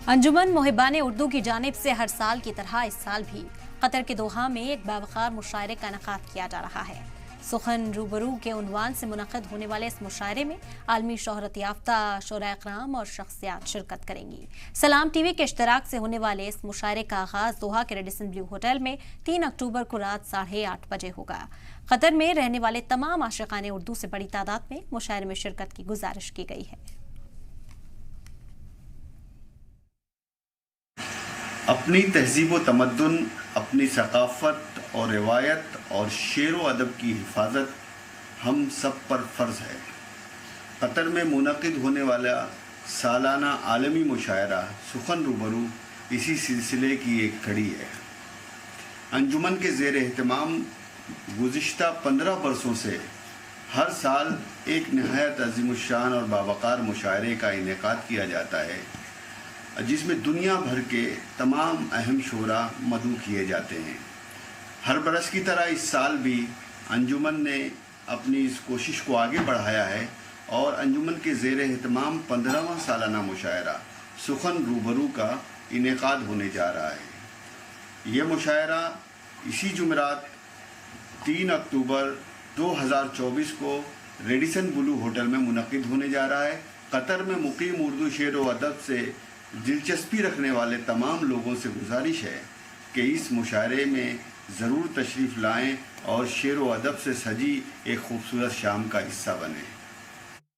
अंजुमन मुहिबान उर्दू की जानिब से हर साल की तरह इस साल भी कतर के दोहा में एक बावकार मुशायरे का इनेकाद किया जा रहा है। सुखन रूबरू के उन्वान से मुनक़िद होने वाले इस मुशायरे में आलमी शोहरत याफ्ता शुरा-ए-किराम और शख्सियात शिरकत करेंगी। सलाम टीवी के इश्तराक से होने वाले इस मुशायरे का आगाज़ दोहा के रेडिसन ब्लू होटल में 3 अक्टूबर को रात 8:30 बजे होगा। कतर में रहने वाले तमाम आशिकाने उर्दू से बड़ी तादाद में मुशायरे में शिरकत की गुजारिश की गई है। अपनी तहजीब व तमद्दुन, अपनी सकाफ़त और रिवायत और शेर व अदब की हिफाजत हम सब पर फ़र्ज़ है। कतर में मुनक़िद होने वाला सालाना आलमी मुशायरा सुखन रूबरू इसी सिलसिले की एक कड़ी है। अंजुमन के ज़ेर एहतमाम गुज़िश्ता 15 बरसों से हर साल एक नहायत अज़ीमुश्शान और बावक़ार मुशायरे का इनेकाद किया जाता है, जिसमें दुनिया भर के तमाम अहम शोरा मदऊ किए जाते हैं। हर बरस की तरह इस साल भी अंजुमन ने अपनी इस कोशिश को आगे बढ़ाया है और अंजुमन के ज़ेर एहतमाम 15वां सालाना मुशायरा सुखन रूबरू का इनेकाद होने जा रहा है। ये मुशायरा इसी जुमेरात 3 अक्टूबर 2024 को रेडिसन ब्लू होटल में मुनक़िद होने जा रहा है। कतर में मुकीम उर्दू शेर व अदब से दिलचस्पी रखने वाले तमाम लोगों से गुजारिश है कि इस मुशायरे में ज़रूर तशरीफ़ लाएं और शेर व अदब से सजी एक खूबसूरत शाम का हिस्सा बनें।